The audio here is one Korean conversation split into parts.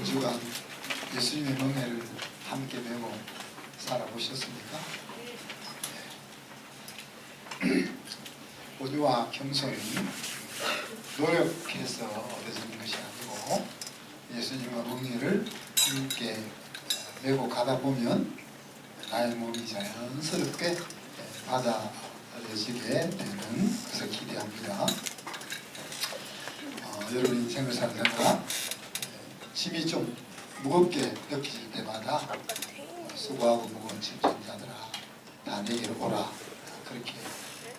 한 주간 예수님의 명예를 함께 메고 살아보셨습니까? 온유와 겸손이 노력해서 얻어지는 것이 아니고 예수님과 명예를 함께 메고 가다 보면 나의 몸이 자연스럽게 받아들여지게 되는 것을 기대합니다. 여러분 인생을 살다가 짐이 좀 무겁게 느껴질 때마다 수고하고 무거운 짐 전자들아 다 내게로 오라, 그렇게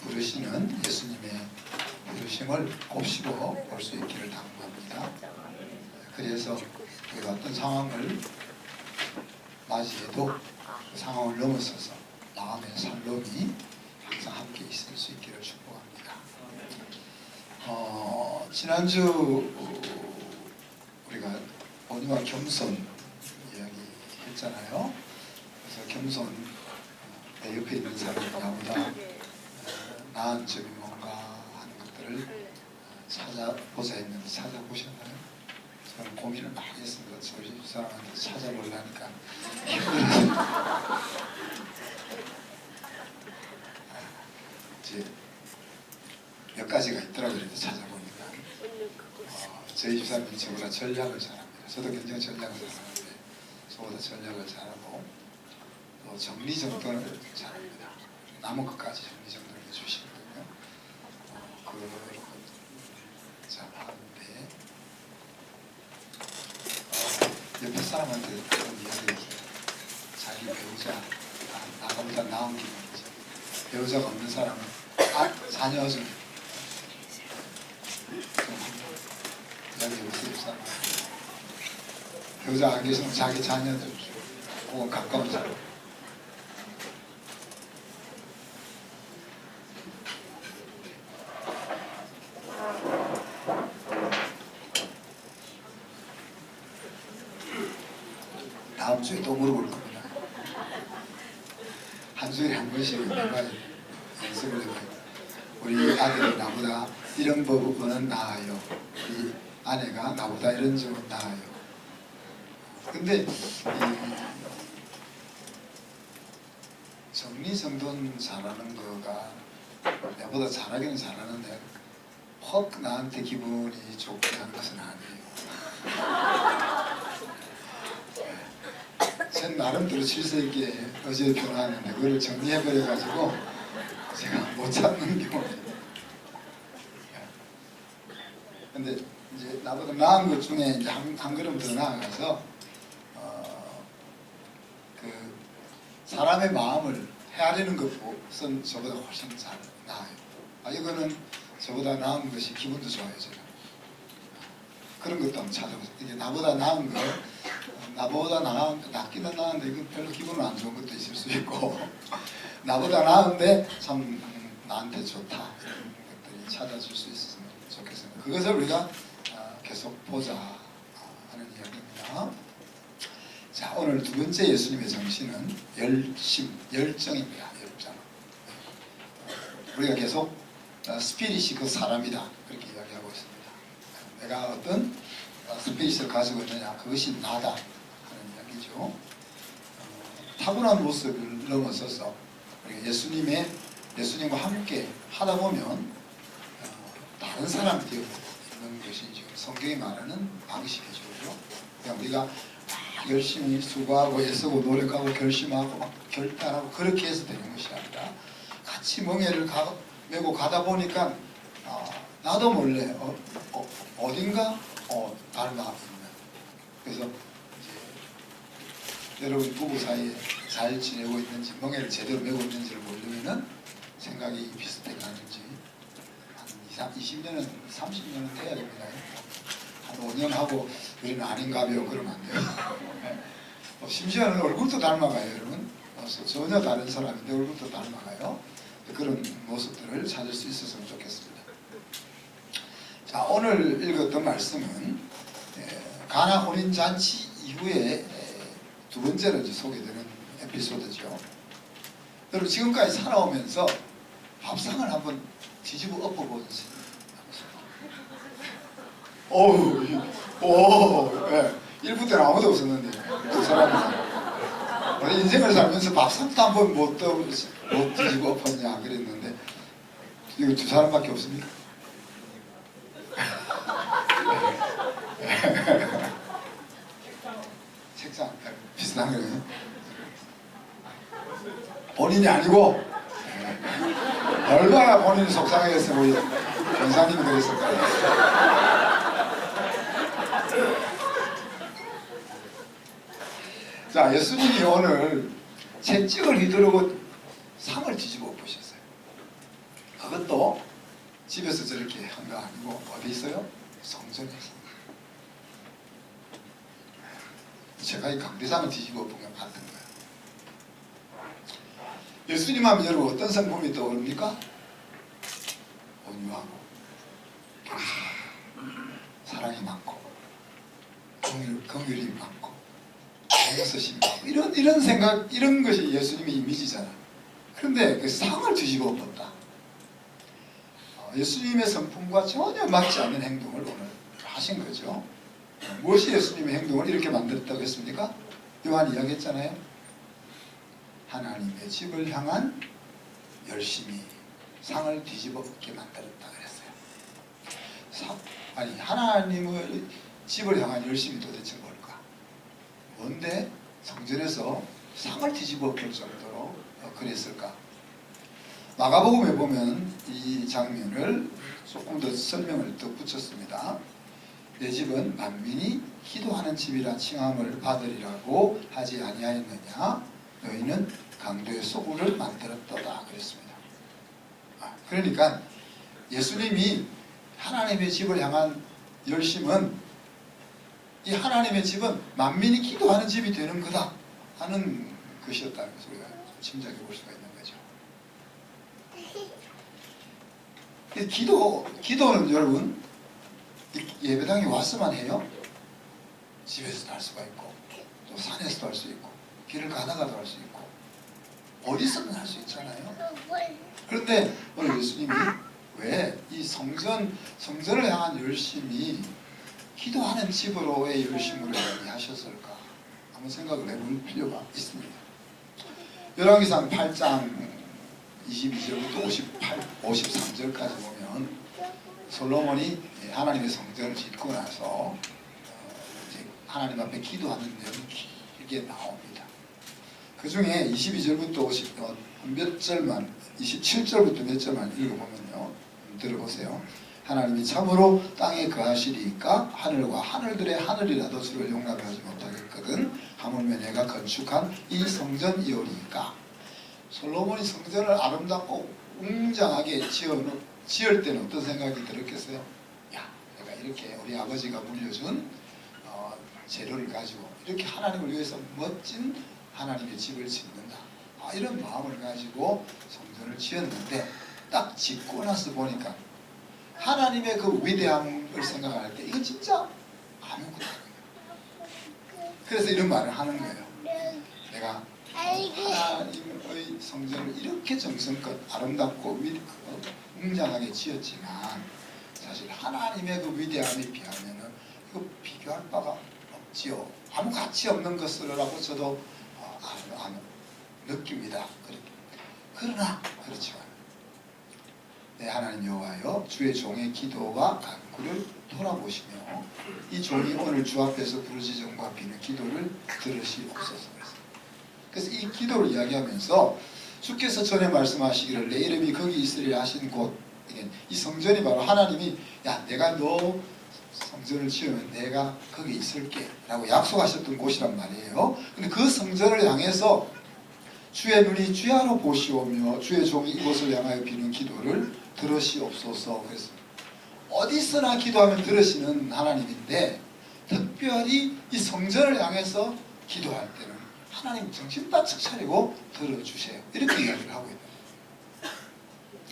부르시는 예수님의 부르심을 곱씹어 볼 수 있기를 당부합니다. 그래서 우리가 어떤 상황을 맞이해도 그 상황을 넘어서서 마음의 살롬이 항상 함께 있을 수 있기를 축복합니다. 지난주 우리가 온유와 겸손 이야기 했잖아요. 그래서 겸손, 내 옆에 있는 사람이 나보다 나은 점이 뭔가 하는 것들을 찾아보자 했는데 찾아보셨나요? 저는 고민을 많이 했습니다. 저희 사람한테 찾아보려니까 힘들어요. 이제 몇 가지가 있더라고요. 찾아보니까 저희 집사람이 저보다 전략을 잘합니다. 저도 굉장히 전략을 잘하는데 저보다 전략을 잘하고 또 정리정돈을 잘합니다. 남은 것까지 정리정돈을 해주시거든요. 그걸 잘하는데 옆에 사람한테 그런 이야기했어요. 자기 배우자 나보다 나은 기분이죠. 배우자가 없는 사람은 자녀 좀 이야기해보세요. 사람 배우자 안 계시면 자기 자녀들 혹은 가까운 사람 다음 주에 또 물어볼 겁니다. 한 주에 한 번씩 연습을 해봐요. 우리 아들이 나보다 이런 부분은 나아요. 우리 아내가 나보다 이런 점은 나아요. 근데 정리정돈 잘하는 거가 나보다 잘하기는 잘하는데 혹 나한테 기분이 좋게 하는 것은 아니에요. 전 나름대로 질서 있게 어제 변화하는데 그걸 정리해버려가지고 제가 못 찾는 경우예요. 근데 이제 나보다 나은 것 중에 이제 한 걸음 더 나아가서 그 사람의 마음을 헤아리는 것은 저보다 훨씬 잘 나아요. 이거는 저보다 나은 것이 기분도 좋아요. 제가 그런 것도 한번 찾아보세요. 이게 나보다 나은 거, 나보다 낫기는 나은데 이건 별로 기분은 안 좋은 것도 있을 수 있고 나보다 나은데 참 나한테 좋다, 이런 것들이 찾아줄 수 있으면 좋겠습니다. 그것을 우리가 계속 보자 하는 이야기입니다. 자, 오늘 두 번째 예수님의 정신은 열정입니다. 열정. 우리가 계속 스피릿이 그 사람이다, 그렇게 이야기하고 있습니다. 내가 어떤 스피릿을 가지고 있느냐, 그것이 나다 하는 이야기죠. 타고난 모습을 넘어서서 우리가 예수님과 함께 하다 보면 다른 사람이 되어 있는 것이 지금 성경이 말하는 방식이죠. 그냥 우리가 열심히 수고하고 애쓰고 노력하고 결심하고 막 결단하고 그렇게 해서 되는 것이 아니라 같이 멍에를 메고 가다 보니까 나도 몰래 어딘가 닮아 있는. 그래서 이제 여러분 부부 사이에 잘 지내고 있는지 멍에를 제대로 메고 있는지를 보려면은 생각이 비슷해 가는지 한 20년은 30년은 돼야 됩니다. 한 5년 하고 우리는 아닌가벼 그러면 안 돼요. 심지어는 얼굴도 닮아가요. 여러분 전혀 다른 사람인데 얼굴도 닮아가요. 그런 모습들을 찾을 수 있었으면 좋겠습니다. 자, 오늘 읽었던 말씀은 가나 혼인잔치 이후에 두 번째로 이제 소개되는 에피소드죠. 여러분 지금까지 살아오면서 밥상을 한번 뒤집어 엎어보세요. 오, 예. 일부 때는 아무도 없었는데 두 사람이 우리 인생을 살면서 밥상도 한번 못 뒤지고 엎었냐 그랬는데 이거 두 사람밖에 없습니까? 책상 비슷한 거예요. 본인이 아니고 얼마나 본인이 속상해서 우리 권사님이 그랬을까요? 자, 예수님이 오늘 채찍을 휘두르고 상을 뒤집어 엎으셨어요. 그것도 집에서 저렇게 한 거 아니고 어디 있어요? 성전에서. 제가 이 강대상을 뒤집어 엎은 것 같은 거예요. 예수님 하면 여러분 어떤 성품이 떠오릅니까? 온유하고 겸손하고 사랑이 많고 긍휼이 많고 용서심이 많고 이런 생각, 이런 것이 예수님의 이미지잖아. 그런데 그 상을 뒤집어 엎었다. 예수님의 성품과 전혀 맞지 않는 행동을 오늘 하신 거죠. 무엇이 예수님의 행동을 이렇게 만들었다고 했습니까? 요한이 이야기했잖아요. 하나님의 집을 향한 열심히 상을 뒤집어 엎게 만들었다 그랬어요. 아니 하나님의 집을 향한 열심이 도대체 뭘까? 뭔데 성전에서 상을 뒤집어 엎을 정도로 그랬을까? 마가복음에 보면 이 장면을 조금 더 설명을 더 붙였습니다. 내 집은 만민이 기도하는 집이라 칭함을 받으리라고 하지 아니하였느냐? 너희는 강도의 소굴을 만들었도다 그랬습니다. 그러니까 예수님이 하나님의 집을 향한 열심은 이 하나님의 집은 만민이 기도하는 집이 되는 거다 하는 것이었다는 것을 우리가 짐작해 볼 수가 있는 거죠. 기도는 여러분 예배당에 왔으면 해요. 집에서도 할 수가 있고 또 산에서도 할 수 있고 길을 가다가도 할 수 있고 어디서든 할 수 있잖아요. 그런데 오늘 예수님이 왜 이 성전을 향한 열심이 기도하는 집으로의 열심으로 하셨을까? 한번 생각을 해볼 필요가 있습니다. 열왕기상 8장 22절부터 53절까지 보면 솔로몬이 하나님의 성전을 짓고 나서 하나님 앞에 기도하는 내용이 길게 나옵니다. 그 중에 22절부터 몇 절만 27절부터 몇 절만 읽어보면요. 들어보세요. 하나님이 참으로 땅에 거하시리이까 하늘과 하늘들의 하늘이라도 주를 용납하지 못하겠거든 하물며 내가 건축한 이 성전이오리이까. 솔로몬이 성전을 아름답고 웅장하게 지을 때는 어떤 생각이 들었겠어요? 야, 내가 이렇게 우리 아버지가 물려준 재료를 가지고 이렇게 하나님을 위해서 멋진 하나님의 집을 짓는다. 이런 마음을 가지고 성전을 지었는데 딱 짓고 나서 보니까 하나님의 그 위대함을 생각할 때 이거 진짜 아무것도 아니에요. 그래서 이런 말을 하는 거예요. 내가 하나님의 성전을 이렇게 정성껏 아름답고 웅장하게 지었지만 사실 하나님의 그 위대함에 비하면은 이거 비교할 바가 없지요. 아무 가치 없는 것이라고 저도 느낍니다. 그러나 그렇지만 내 하나님 여호와여 주의 종의 기도와 간구를 돌아보시며 이 종이 오늘 주 앞에서 부르짖음과 비는 기도를 들으시옵소서. 그래서 이 기도를 이야기하면서 주께서 전에 말씀하시기를 내 이름이 거기 있으리라 하신 곳, 이 성전이 바로 하나님이 야 내가 너 성전을 지으면 내가 거기 있을게 라고 약속하셨던 곳이란 말이에요. 근데 그 성전을 향해서 주의 눈이 주야로 보시오며 주의 종이 이곳을 향하여 비는 기도를 들으시옵소서. 그래서 어디서나 기도하면 들으시는 하나님인데 특별히 이 성전을 향해서 기도할 때는 하나님 정신 바짝 차리고 들어주세요. 이렇게 이야기를 하고 있는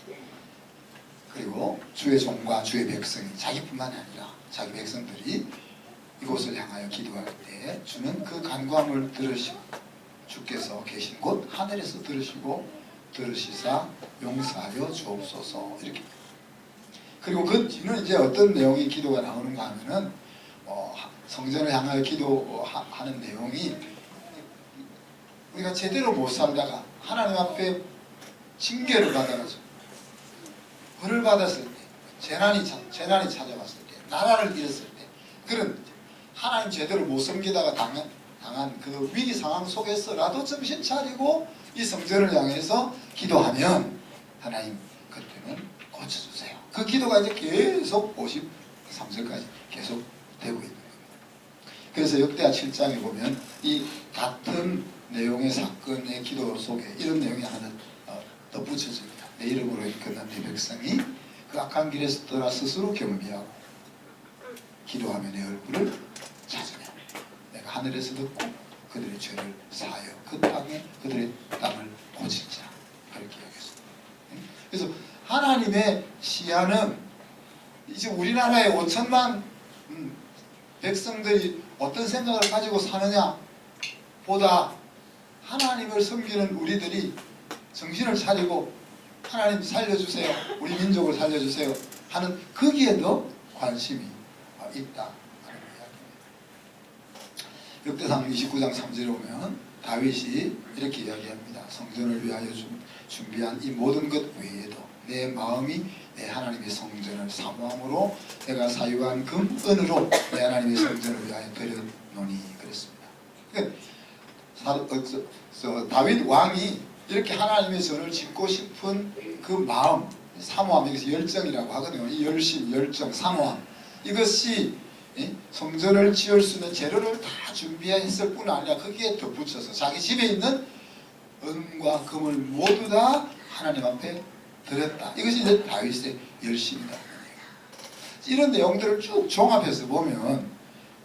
거예요. 그리고 주의 종과 주의 백성이 자기뿐만 아니라 자기 백성들이 이곳을 향하여 기도할 때 주는 그 간구함을 들으시고 주께서 계신 곳 하늘에서 들으시사 용서하여 주옵소서. 이렇게. 그리고 그 뒤는 이제 어떤 내용의 기도가 나오는가 하면은 성전을 향하여 기도하는 내용이 우리가 제대로 못 살다가 하나님 앞에 징계를 받아가지고 벌을 받았을 때, 재난이 찾아왔을 때, 나라를 잃었을 때, 그런 하나님 제대로 못 섬기다가 당한 그 위기 상황 속에서라도 정신 차리고 이 성전을 향해서 기도하면 하나님 그때는 고쳐주세요. 그 기도가 이제 계속 53절까지 계속 되고 있는 겁니다. 그래서 역대하 7장에 보면 이 같은 내용의 사건의 기도 속에 이런 내용이 하나 덧붙여집니다. 내 이름으로 일컫는 네 백성이 그 악한 길에서 떠나 스스로 겸비하고 기도하며 내 얼굴을 찾으며 내가 하늘에서 듣고 그들의 죄를 사하여 그 땅에 그들의 땅을 고치자. 그렇게 이야기했습니다. 그래서 하나님의 시야는 이제 우리나라의 5천만 백성들이 어떤 생각을 가지고 사느냐 보다 하나님을 섬기는 우리들이 정신을 차리고 하나님 살려주세요, 우리 민족을 살려주세요 하는 거기에 더 관심이 있다 하는 이야기입니다. 역대상 29장 3절에 보면 다윗이 이렇게 이야기합니다. 성전을 위하여 준비한 이 모든 것 외에도 내 마음이 내 하나님의 성전을 사모함으로 내가 사유한 금, 은으로 내 하나님의 성전을 위하여 드렸노니 그랬습니다. 다윗 왕이 이렇게 하나님의 전을 짓고 싶은 그 마음, 사모함, 여기서 열정이라고 하거든요. 이 열심, 열정, 사모함, 이것이 성전을 지을 수 있는 재료를 다 준비했을 뿐 아니라 거기에 덧붙여서 자기 집에 있는 은과 금을 모두 다 하나님 앞에 드렸다. 이것이 이제 다윗의 열심이다. 이런 내용들을 쭉 종합해서 보면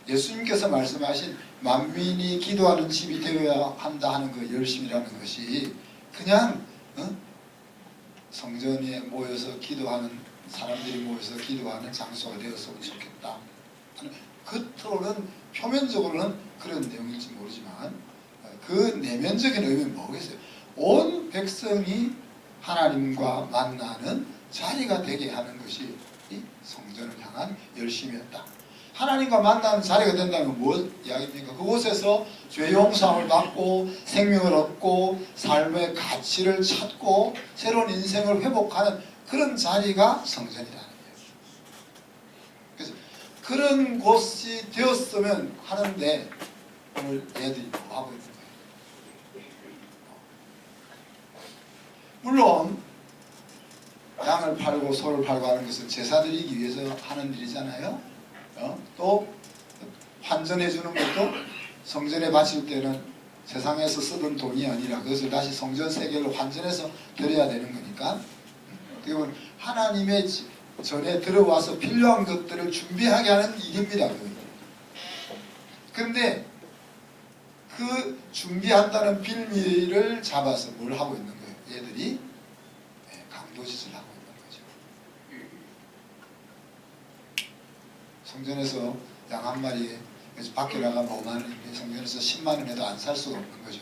예수님께서 말씀하신 만민이 기도하는 집이 되어야 한다 하는 그 열심이라는 것이 그냥 성전에 모여서 기도하는 사람들이 모여서 기도하는 장소가 되었으면 좋겠다. 겉으로는 표면적으로는 그런 내용일지 모르지만 그 내면적인 의미는 뭐겠어요? 온 백성이 하나님과 만나는 자리가 되게 하는 것이 이 성전을 향한 열심이었다. 하나님과 만나는 자리가 된다면 무엇 이야기입니까? 그곳에서 죄 용서함을 받고 생명을 얻고 삶의 가치를 찾고 새로운 인생을 회복하는 그런 자리가 성전이라는 거예요. 그래서 그런 곳이 되었으면 하는데 오늘 얘들이 뭐 하고 있는 거예요? 물론 양을 팔고 소를 팔고 하는 것은 제사 드리기 위해서 하는 일이잖아요. 또 환전해 주는 것도 성전에 바칠 때는 세상에서 쓰던 돈이 아니라 그것을 다시 성전 세계로 환전해서 드려야 되는 거니까 그건 하나님의 전에 들어와서 필요한 것들을 준비하게 하는 일입니다. 그런데 그 준비한다는 빌미를 잡아서 뭘 하고 있는 거예요? 얘들이 강도짓을 하고 있는 거죠. 성전에서 양 한 마리에 밖에 나가면 5만 원인데 성전에서 10만 원에도 안 살 수가 없는 거죠.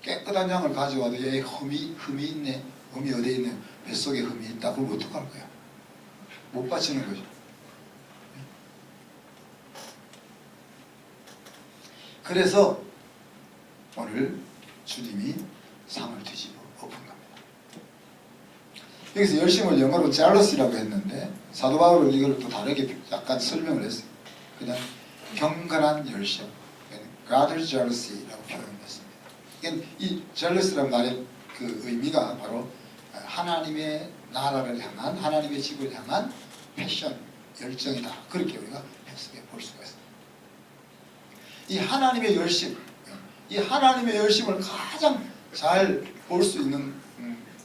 깨끗한 양을 가져와도 얘 흠이 있네. 흠이 어디에 있네. 뱃속에 흠이 있다. 그럼 어떡할 거야? 못 바치는 거죠. 그래서 오늘 주님이 상을 뒤집어 엎은 겁니다. 여기서 열심을 영어로 jealous이라고 했는데 사도 바울은 이걸 또 다르게 약간 설명을 했어요. 그냥 경건한 열심, God's jealousy라고 표현했습니다. 이 jealous라는 말의 그 의미가 바로 하나님의 나라를 향한, 하나님의 집을 향한 패션, 열정이다. 그렇게 우리가 해석해 볼 수가 있습니다. 이 하나님의 열심, 이 하나님의 열심을 가장 잘 볼 수 있는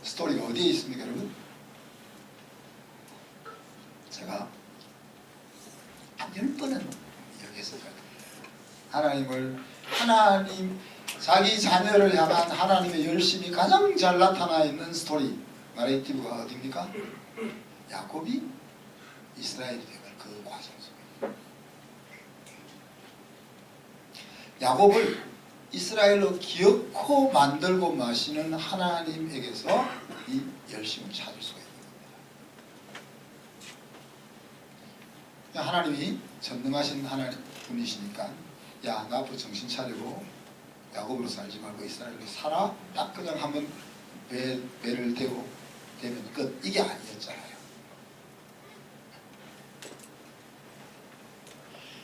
스토리가 어디에 있습니까, 여러분? 제가 한 10번은 이야기했을 것 같아요. 하나님, 자기 자녀를 향한 하나님의 열심이 가장 잘 나타나 있는 스토리, 나레이티브가 어디입니까? 야곱이 이스라엘이 되는 그 과정 속에. 야곱을 이스라엘로 기어코 만들고 마시는 하나님에게서 이 열심을 찾을 수가 있는 겁니다. 하나님이 전능하신 하나님 분이시니까 야, 너 앞으로 정신 차리고 야곱으로 살지 말고 이스라엘로 살아. 딱 그냥 한번 배를 대고 되면 끝. 이게 아니었잖아요.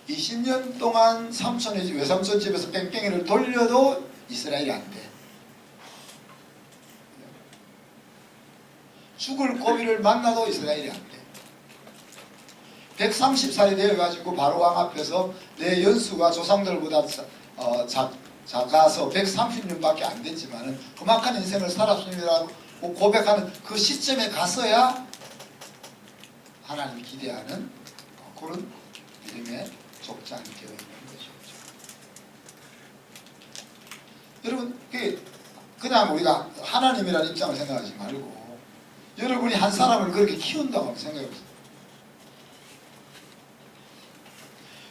20년 동안 삼촌의 집, 외삼촌 집에서 뺑뺑이를 돌려도 이스라엘이 안 돼. 죽을 고비를 만나도 이스라엘이 안 돼. 130살이 되어가지고 바로왕 앞에서 내 연수가 조상들보다 작아서 130년밖에 안 됐지만은 험악한 인생을 살았습니다라고 고백하는 그 시점에 가서야 하나님이 기대하는 그런 믿음의 족장이 되어 있는 것이죠. 여러분, 그냥 우리가 하나님이라는 입장을 생각하지 말고 여러분이 한 사람을 그렇게 키운다고 생각해 보세요.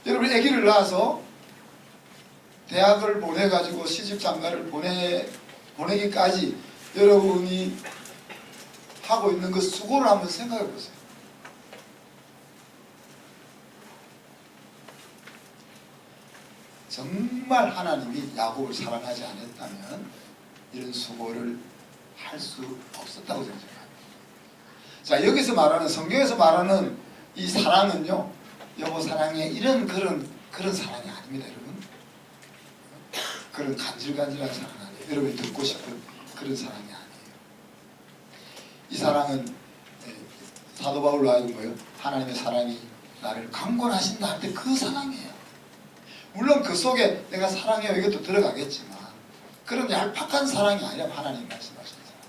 여러분이 아기를 낳아서 대학을 보내가지고 시집장가를 보내기까지 여러분이 하고 있는 그 수고를 한번 생각해 보세요. 정말 하나님이 야곱을 사랑하지 않았다면 이런 수고를 할 수 없었다고 생각합니다. 자, 여기서 말하는, 성경에서 말하는 이 사랑은요, 여보 사랑해, 이런 그런 사랑이 아닙니다, 여러분. 그런 간질간질한 사랑 아니에요. 여러분이 듣고 싶은 그런 사랑이 아니에요. 이 사랑은 사도 바울로 하여금 뭐예요? 하나님의 사랑이 나를 강권하신다 할 때 그 사랑이에요. 물론 그 속에 내가 사랑해요 이것도 들어가겠지만 그런 얄팍한 사랑이 아니라 하나님 말씀하시는 사랑.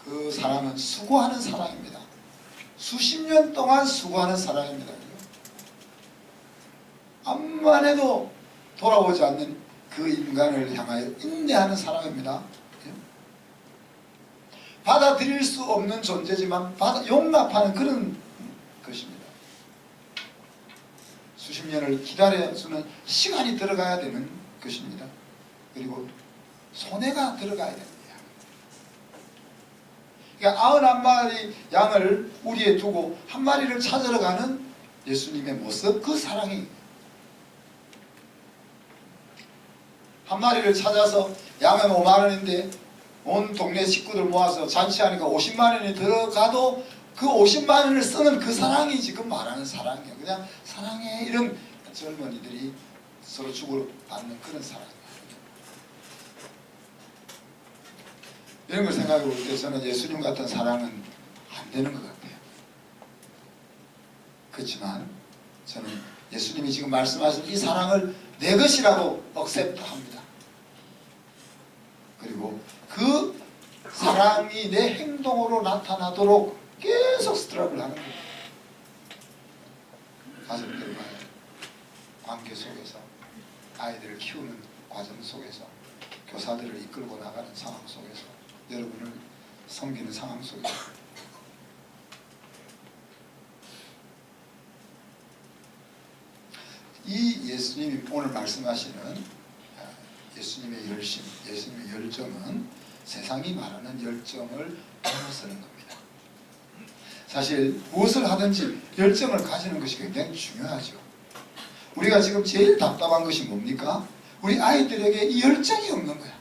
그 사랑은 수고하는 사랑입니다. 수십 년 동안 수고하는 사랑입니다. 암만 해도 돌아오지 않는 그 인간을 향하여 인내하는 사랑입니다. 받아들일 수 없는 존재지만 용납하는 그런 것입니다. 수십 년을 기다려주는 시간이 들어가야 되는 것입니다. 그리고 손해가 들어가야 됩니다. 그러니까 91마리 양을 우리에 두고 한 마리를 찾으러 가는 예수님의 모습, 그 사랑이 한 마리를 찾아서 양은 5만원인데 온 동네 식구들 모아서 잔치하니까 50만원이 들어가도 그 50만원을 쓰는 그 사랑이 지금 말하는 사랑이에요. 그냥 사랑해 이런 젊은이들이 서로 주고받는 그런 사랑이에요. 이런 걸 생각해 볼 때 저는 예수님 같은 사랑은 안 되는 것 같아요. 그렇지만 저는 예수님이 지금 말씀하신 이 사랑을 내 것이라고 억셉트합니다. 그리고 그 사랑이 내 행동으로 나타나도록 계속 스트럭을 하는 거예요. 가족들과의 관계 속에서, 아이들을 키우는 과정 속에서, 교사들을 이끌고 나가는 상황 속에서, 여러분을 섬기는 상황 속에서 이 예수님이 오늘 말씀하시는 예수님의 열심, 예수님의 열정은 세상이 말하는 열정을 넘어서는 겁니다. 사실 무엇을 하든지 열정을 가지는 것이 굉장히 중요하죠. 우리가 지금 제일 답답한 것이 뭡니까? 우리 아이들에게 이 열정이 없는 거야.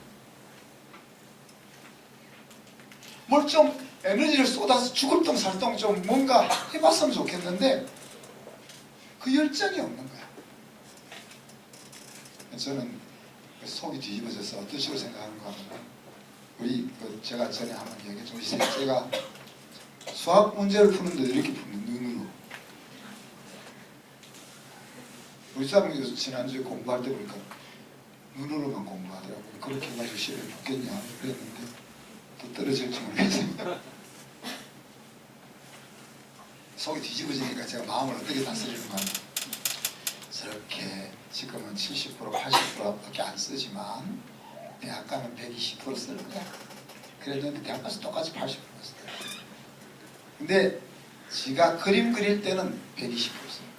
뭘 좀 에너지를 쏟아서 죽을 똥 살 똥 좀 뭔가 해봤으면 좋겠는데 그 열정이 없는 거야. 저는 속이 뒤집어져서 어떤 식으로 생각하는가 하면 우리 제가 전에 한번 얘기했죠. 우리 셋째가 수학 문제를 푸는데 이렇게 푸는 눈으로. 우리 사람이 지난주에 공부할 때 보니까 눈으로만 공부하더라고요. 그렇게 해가지고 시험에 붙겠냐 그랬는데 또 떨어질지 모르겠습니다. 속이 뒤집어지니까 제가 마음을 어떻게 다스리는가 하면 저렇게 지금은 70% 80%밖에 안 쓰지만 대학 가면 120% 쓸 거야. 그랬는데 대학 가서 똑같이 80% 써요. 근데 지가 그림 그릴 때는 120% 써요.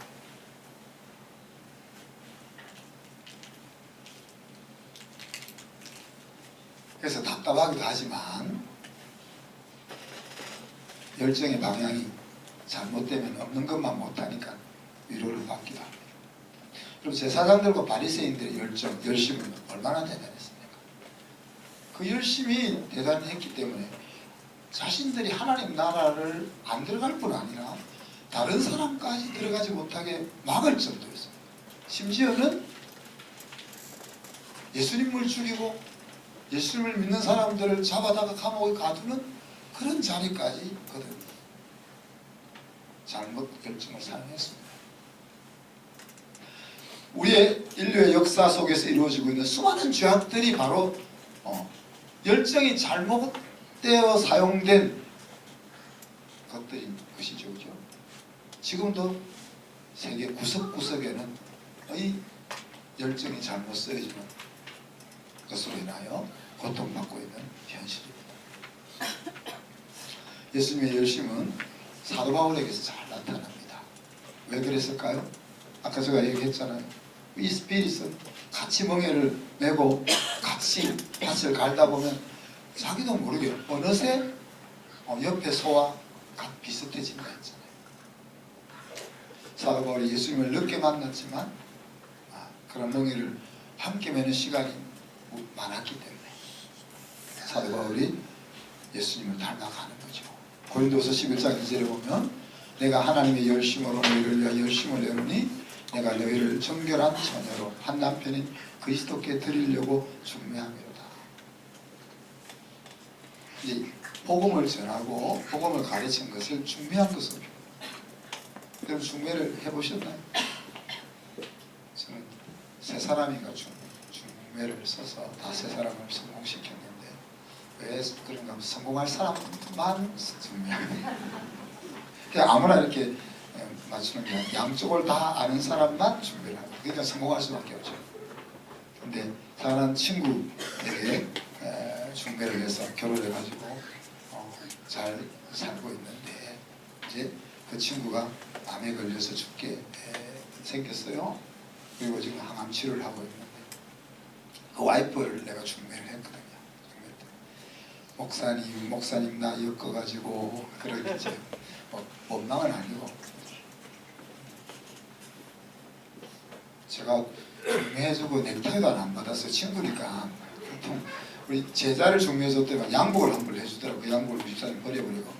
그래서 답답하기도 하지만 열정의 방향이 잘못되면 없는 것만 못하니까 위로를 받기도 합니다. 그럼 제사장들과 바리새인들의 열심은 얼마나 대단했습니까? 그 열심이 대단했기 때문에 자신들이 하나님 나라를 안 들어갈 뿐 아니라 다른 사람까지 들어가지 못하게 막을 정도였습니다. 심지어는 예수님을 죽이고 예수님을 믿는 사람들을 잡아다가 감옥에 가두는 그런 자리까지 그들 잘못 결정을 사용했습니다. 우리의 인류의 역사 속에서 이루어지고 있는 수많은 죄악들이 바로 열정이 잘못되어 사용된 것들인 것이죠. 그죠? 지금도 세계 구석구석에는 이 열정이 잘못 쓰여지는 것으로 인하여 고통받고 있는 현실입니다. 예수님의 열심은 사도 바울에게서 잘 나타납니다. 왜 그랬을까요? 아까 제가 얘기했잖아요. 이 스피릿은 같이 멍에를 메고 같이 밭을 갈다 보면 자기도 모르게 어느새 옆에 소와 비슷해진다 했잖아요. 사도 바울이 예수님을 늦게 만났지만 그런 멍에를 함께 매는 시간이 많았기 때문에 사도 바울이 예수님을 닮아가는 거죠. 고린도서 11장 2절에 보면 내가 하나님의 열심으로 너희를 위하여 열심을 내노니 내가 너희를 정결한 처녀로 한 남편인 그리스도께 드리려고 중매하미로다. 이제 복음을 전하고 복음을 가르친 것을 중매한 것으로. 여러분 중매를 해보셨나요? 저는 세 사람인가 중매를 써서 다 세 사람을 성공시켰는데 왜 그런가 하면 성공할 사람만 중매합니다. 그냥 아무나 이렇게 맞추는 게 아니라 양쪽을 다 아는 사람만 준비를 합니다. 그러니까 성공할 수밖에 없죠. 근데 다른 친구에게 중매를 해서 결혼해가지고 잘 살고 있는데 이제 그 친구가 암에 걸려서 죽게 생겼어요. 그리고 지금 항암 치료를 하고 있는데 그 와이프를 내가 중매를 했거든요. 목사님 나 엮어가지고 그러겠지. 원망은 아니고 제가 중매해주고 넥타이도 안 받았어요. 친구니까. 보통 우리 제자를 중매해줬더니 양복을 한 벌 해주더라고요. 그 양복을 집사님 버려버리고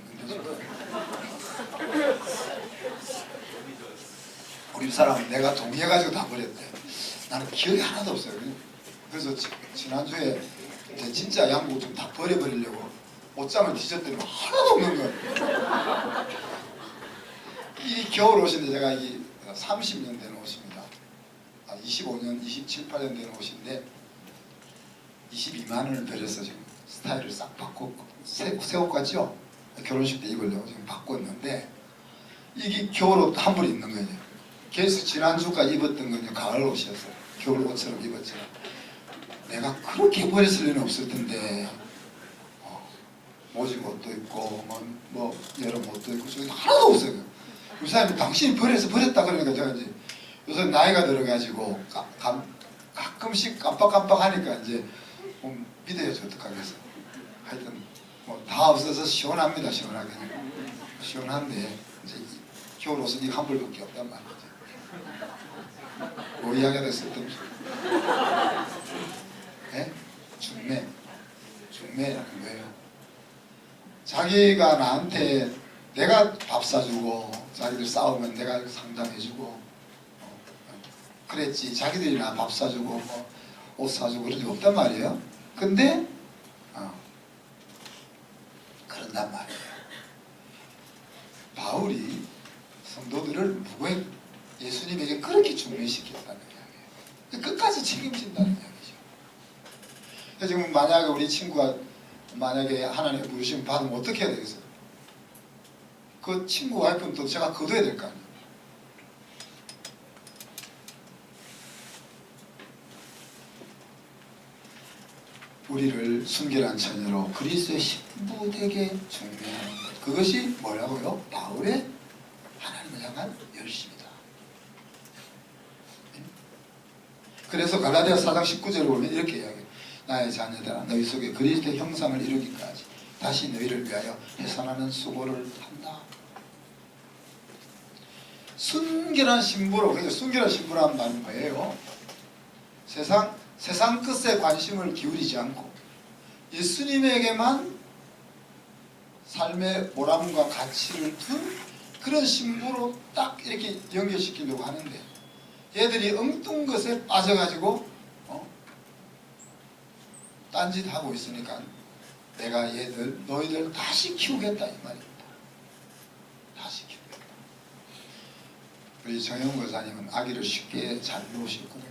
우리 집사람은 내가 동의해가지고 다 버렸대. 나는 기억이 하나도 없어요. 그래서 지난주에 이제 진짜 양복 좀 다 버려버리려고 옷장을 뒤졌더니 하나도 없는 거예요. 이 겨울 옷인데 제가 이 30년 된 옷입니다. 25년, 27, 8년 된 옷인데 22만 원을 들여서 지금 스타일을 싹 바꿨고 새 옷 같죠? 결혼식 때 입으려고 지금 바꿨는데 이게 겨울 옷 한 벌 있는 거예요. 그래서 지난주까지 입었던 건 가을 옷이었어요. 겨울 옷처럼 입었죠. 내가 그렇게 버렸을 리는 없을 텐데 모직 옷도 있고 뭐 여름 옷도 있고 저기 하나도 없어요. 그 사람이 당신이 버렸다 그러니까 제가 이제 요새 나이가 들어가지고 가끔씩 깜빡깜빡하니까 이제 믿어야지 어떡하겠어. 하여튼 뭐 다 없어서 시원합니다. 시원하게 시원한데 이제 겨울 옷은 이거 한 벌밖에 없단 말이죠. 뭐 이야기가 됐을 때 네? 중매라는 거예요. 자기가 나한테 내가 밥 사주고 자기들 싸우면 내가 상담해주고 그랬지 자기들이 나 밥 사주고 옷 사주고 그런 적 없단 말이에요. 근데 그런단 말이에요. 바울이 성도들을 무고해 예수님에게 그렇게 중매시켰다는 이야기예요. 끝까지 책임진다는 이야기죠. 지금 만약에 우리 친구가 만약에 하나님의 부르심 받으면 어떻게 해야 되겠어요? 그 친구 와이프는 또 제가 거둬야 될 거 아니에요. 우리를 순결한 처녀로 그리스도의 신부 되게 중매하는 것. 그것이 뭐라고요? 바울의 하나님을 향한 열심이다. 그래서 갈라디아 4장 19절을 보면 이렇게 이야기해요. 나의 자녀들아 너희 속에 그리스도의 형상을 이루기까지 다시 너희를 위하여 해산하는 수고를 한다. 순결한 신부로, 그러니까 순결한 신부라는 말은 뭐예요? 세상 끝에 관심을 기울이지 않고 예수님에게만 삶의 보람과 가치를 둔 그런 신부로 딱 이렇게 연결시키려고 하는데, 얘들이 엉뚱 것에 빠져가지고 딴짓하고 있으니까 내가 너희들 다시 키우겠다 이 말입니다. 다시 키우겠다. 우리 정영 권사님은 아기를 쉽게 잘 놓으셨거든요.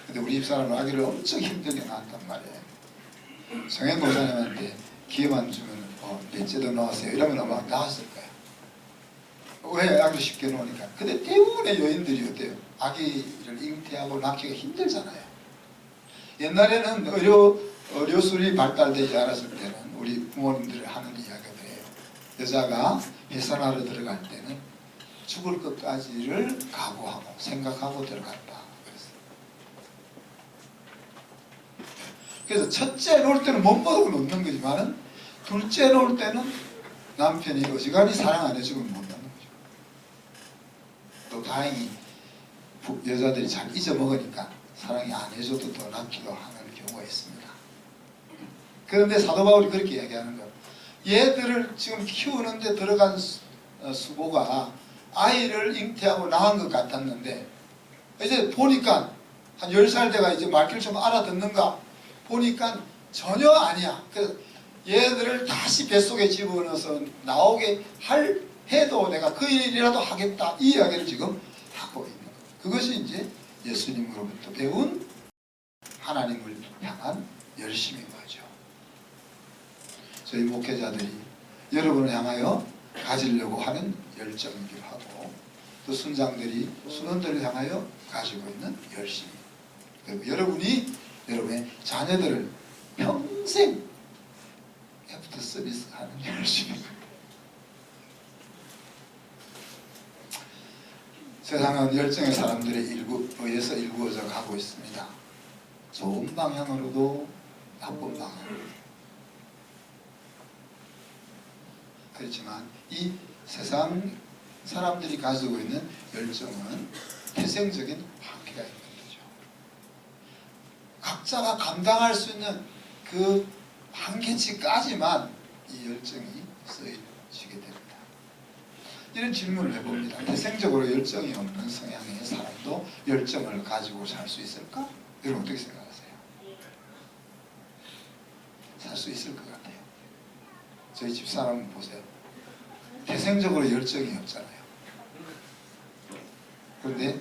근데 우리 집사람은 아기를 엄청 힘들게 낳았단 말이에요. 정영 권사님한테 기회만 주면 넷째도 낳았어요 이러면 아마 나왔을 거예요. 왜? 아기를 쉽게 놓으니까. 근데 대부분의 여인들이 어때요? 아기를 잉태하고 낳기가 힘들잖아요. 옛날에는 의료술이 발달되지 않았을 때는 우리 부모님들이 하는 이야기들이에요. 여자가 해산하러 들어갈 때는 죽을 것까지를 각오하고 생각하고 들어간다. 그래서 첫째 놓을 때는 못 먹고 놓는 거지만 둘째 놓을 때는 남편이 어지간히 사랑 안 해주면 못 놓는 거죠. 또 다행히 여자들이 잘 잊어먹으니까 사랑이 안 해줘도 더 낳기도 하는 경우가 있습니다. 그런데 사도 바울이 그렇게 이야기하는 거예요. 얘들을 지금 키우는데 들어간 수고가 아이를 잉태하고 낳은 것 같았는데 이제 보니까 한 10살 돼가 이제 말귀를 좀 알아듣는가 보니까 전혀 아니야. 그래서 얘들을 다시 뱃속에 집어넣어서 나오게 해도 내가 그 일이라도 하겠다 이 이야기를 지금 하고 있는 거예요. 그것이 이제 예수님으로부터 배운 하나님을 향한 열심인 거죠. 저희 목회자들이 여러분을 향하여 가지려고 하는 열정이기도 하고 또 순장들이 순원들을 향하여 가지고 있는 열심. 그리고 여러분이 여러분의 자녀들을 평생 애프터 서비스 하는 열심입니다. 세상은 열정의 사람들에 의해서 일구어져 가고 있습니다. 좋은 방향으로도 나쁜 방향으로도. 그렇지만 이 세상 사람들이 가지고 있는 열정은 태생적인 한계가 있는 거죠. 각자가 감당할 수 있는 그 한계치까지만 이 열정이 쓰여지게 됩니다. 이런 질문을 해봅니다. 태생적으로 열정이 없는 성향의 사람도 열정을 가지고 살 수 있을까? 여러분 어떻게 생각하세요? 살 수 있을 것 같아요. 저희 집사람 보세요. 태생적으로 열정이 없잖아요. 그런데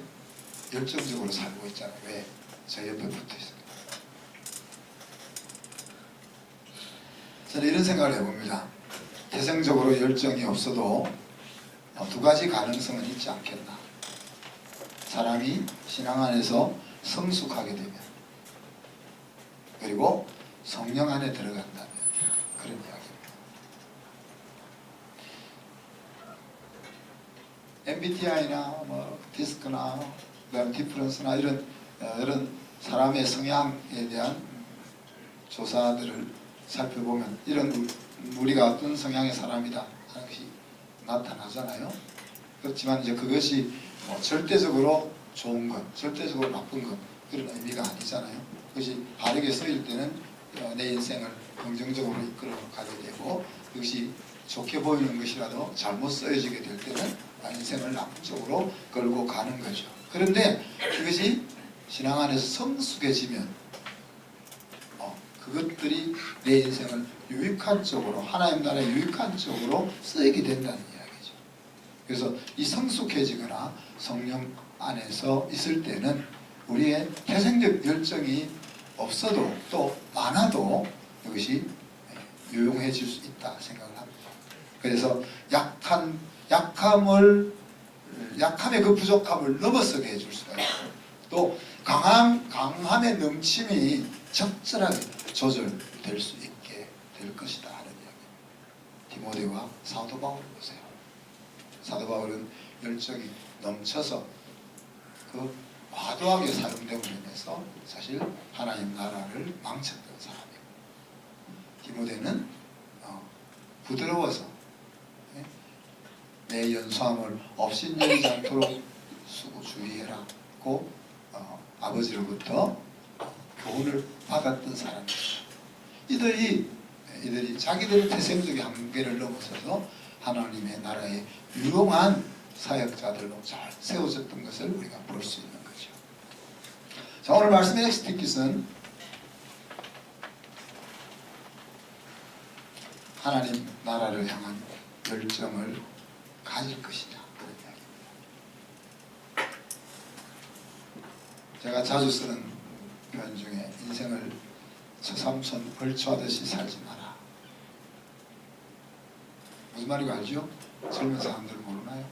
열정적으로 살고 있잖아요. 왜? 저 옆에 붙어 있습니다. 저는 이런 생각을 해봅니다. 태생적으로 열정이 없어도 두 가지 가능성은 있지 않겠나. 사람이 신앙 안에서 성숙하게 되면 그리고 성령 안에 들어간다면 그런 이야기입니다. MBTI나 디스크나 그다음 디퍼런스나 이런 사람의 성향에 대한 조사들을 살펴보면 이런 우리가 어떤 성향의 사람이다 하는 것이 나타나잖아요. 그렇지만 이제 그것이 절대적으로 좋은 것, 절대적으로 나쁜 것 그런 의미가 아니잖아요. 그것이 바르게 쓰일 때는 내 인생을 긍정적으로 이끌어 가게 되고 그것이 좋게 보이는 것이라도 잘못 쓰여지게 될 때는 인생을 나쁜 쪽으로 끌고 가는 거죠. 그런데 그것이 신앙 안에서 성숙해지면 그것들이 내 인생을 유익한 쪽으로 하나님 나라의 유익한 쪽으로 쓰이게 된다는 이야기죠. 그래서 이 성숙해지거나 성령 안에서 있을 때는 우리의 태생적 열정이 없어도 또 많아도 이것이 유용해질 수 있다 생각을 합니다. 그래서 약함의 그 부족함을 넘어서게 해줄 수가 있고 또 강함의 넘침이 적절하게 조절될 수 있게 될 것이다 하는 이야기. 디모데와 사도 바울을 보세요. 사도 바울은 열정이 넘쳐서 그 과도하게 사용됨으로 인해서 사실 하나님 나라를 망쳤던 사람이고 디모데는 부드러워서 내 연소함을 없인여기지 않도록 수고 주의해라고 아버지로부터 교훈을 받았던 사람들. 이들이 자기들의 태생적인 한계를 넘어서서 하나님의 나라의 유용한 사역자들로 잘 세워졌던 것을 우리가 볼 수 있는 거죠. 자, 오늘 말씀의 엑스티킷은 하나님 나라를 향한 열정을 가질 것이냐, 그런 이야기입니다. 제가 자주 쓰는 표현 중에 인생을 처삼손 벌초하듯이 살지 마라. 무슨 말인지 알죠? 젊은 사람들 모르나요?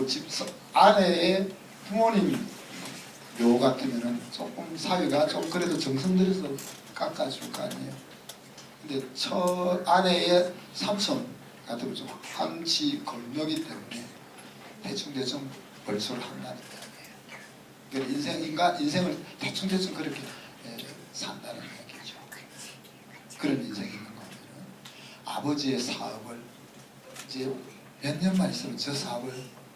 집 아내의 부모님 묘 같으면은 조금 사위가 좀 그래도 정성 들여서 깎아줄 거 아니에요. 근데 아내의 삼손 같으면 좀 한치 걸명이기 때문에 대충 벌초를 한다는 이야기예요. 인생을 대충 그렇게 산다는 이야기죠. 그런 인생이 있는 거면 아버지의 사업을 이제 몇 년만 있으면 저 사업을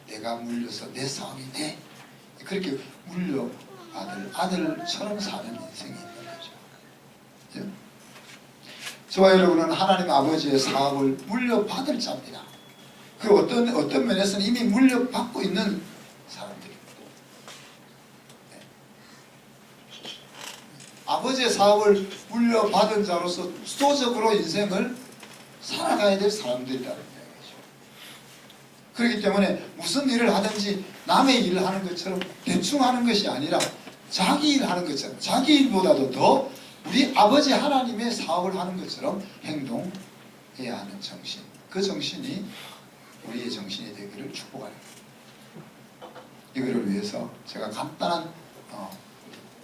내가 물려서 내 사업이 돼. 그렇게 물려받을 아들처럼 사는 인생이 있는 거죠. 그죠? 저와 여러분은 하나님 아버지의 사업을 물려받을 자입니다. 그 어떤 면에서는 이미 물려받고 있는 사람들입니다. 네. 아버지의 사업을 물려받은 자로서 수도적으로 인생을 살아가야 될 사람들이라는 이야기죠. 그렇기 때문에 무슨 일을 하든지 남의 일을 하는 것처럼 대충 하는 것이 아니라 자기 일 하는 것처럼, 자기 일보다도 더 우리 아버지 하나님의 사업을 하는 것처럼 행동해야 하는 정신, 그 정신이 우리의 정신이 되기를 축복합니다. 이거를 위해서 제가 간단한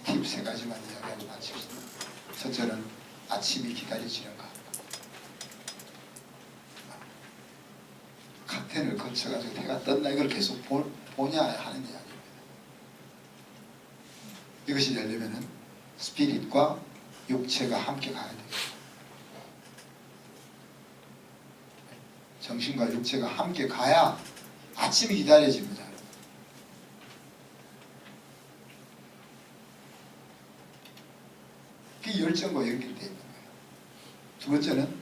팁 3가지만 이야기하고 마치겠습니다. 첫째는 아침이 기다려지는 것. 카텐을 거쳐가지고 해가 떴나 이걸 계속 보냐 하는 이야기입니다. 이것이 되려면은 스피릿과 육체가 함께 가야 됩니다. 정신과 육체가 함께 가야 아침이 기다려집니다. 그 열정과 연결되어 있는 거예요. 두 번째는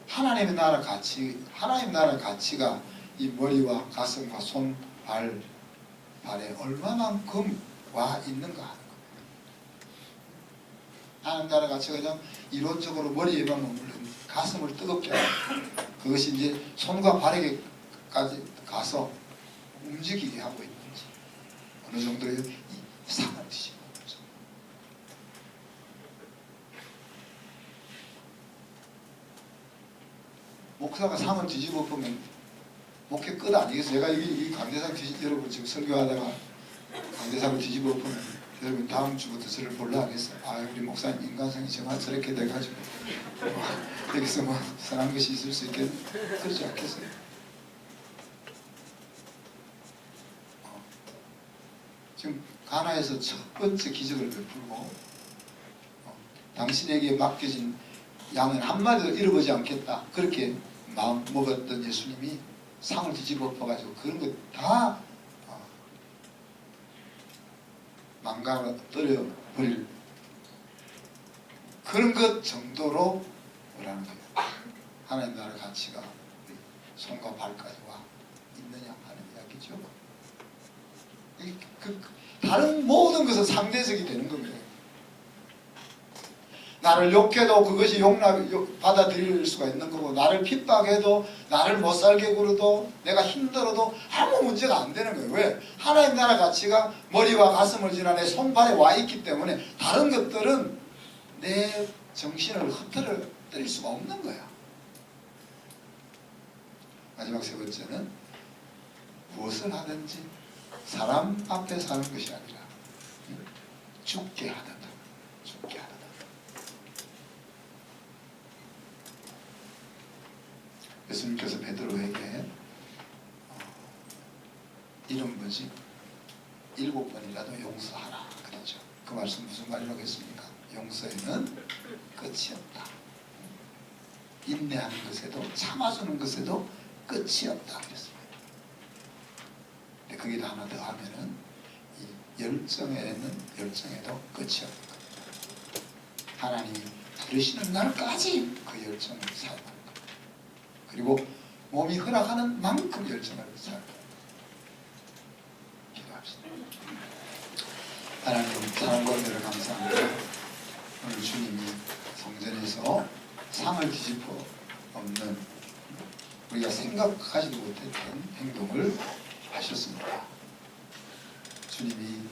하나님의 나라 가치가 이 머리와 가슴과 손, 발에 얼마만큼 와 있는가 하는 거예요. 하나님 나라 가치가 그냥 이론적으로 머리에만 머무르는 가슴을 뜨겁게 하는 그것이 이제 손과 발에게까지 가서 움직이게 하고 있는지 어느 정도의 상을 뒤집어 놓죠. 목사가 상을 뒤집어 보면 목회 끝 아니겠어요? 제가 이 강대상 여러분 지금 설교하다가 강대상을 뒤집어 보면 여러분 다음 주부터 저를 볼라 하겠어요. 아, 우리 목사님 인간성이 정말 저렇게 돼가지고 여기서 뭐 선한 것이 있을 수 있겠네. 그렇지 않겠어요? 지금 가나에서 첫 번째 기적을 베풀고 당신에게 맡겨진 양은 한마디도 잃어보지 않겠다. 그렇게 마음 먹었던 예수님이 상을 뒤집어 엎어가지고 그런 거 다 망가뜨려 버릴 그런 것 정도로 뭐라는 거예요. 하나님 나라 가치가 손과 발까지 와 있느냐 하는 이야기죠. 다른 모든 것은 상대적이 되는 겁니다. 나를 욕해도 그것이 받아들일 수가 있는 거고, 나를 핍박해도, 나를 못살게 굴어도, 내가 힘들어도 아무 문제가 안 되는 거예요. 왜? 하나님 나라 가치가 머리와 가슴을 지나 내 손발에 와 있기 때문에 다른 것들은 내 정신을 흐트러뜨릴 수가 없는 거야. 마지막 세 번째는 무엇을 하든지 사람 앞에 사는 것이 아니라 죽게 하다. 죽게 하다. 예수님께서 베드로에게 이런 뭐지? 7번이라도 용서하라 그랬죠. 그 말씀 무슨 말이라고 했습니까? 용서에는 끝이 없다. 인내하는 것에도 참아주는 것에도 끝이 없다 그랬습니다. 근데 거기다 하나 더 하면은 이 열정에는 열정에도 끝이 없는 겁니다. 하나님이 부르시는 날까지 그 열정을 사용하는 겁니다. 그리고 몸이 허락하는 만큼 열정을 사용하는 겁니다. 기도합시다. 하나님 사랑과 은혜를 감사합니다. 오늘 주님이 성전에서 상을 뒤집어 엎는 우리가 생각하지도 못했던 행동을 하셨습니다. 주님이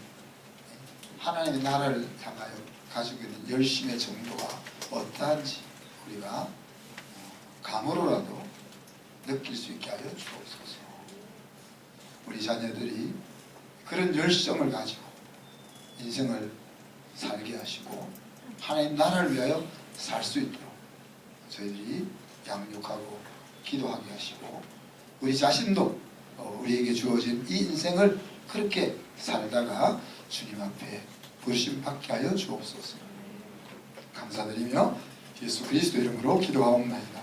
하나님의 나라를 향하여 가지고 있는 열심의 정도가 어떠한지 우리가 감으로라도 느낄 수 있게 하여 주옵소서. 우리 자녀들이 그런 열정을 가지고 인생을 살게 하시고 하나님 나라를 위하여 살 수 있도록 저희들이 양육하고 기도하게 하시고 우리 자신도 우리에게 주어진 이 인생을 그렇게 살다가 주님 앞에 부르심 받게 하여 주옵소서. 감사드리며 예수 그리스도 이름으로 기도하옵나이다.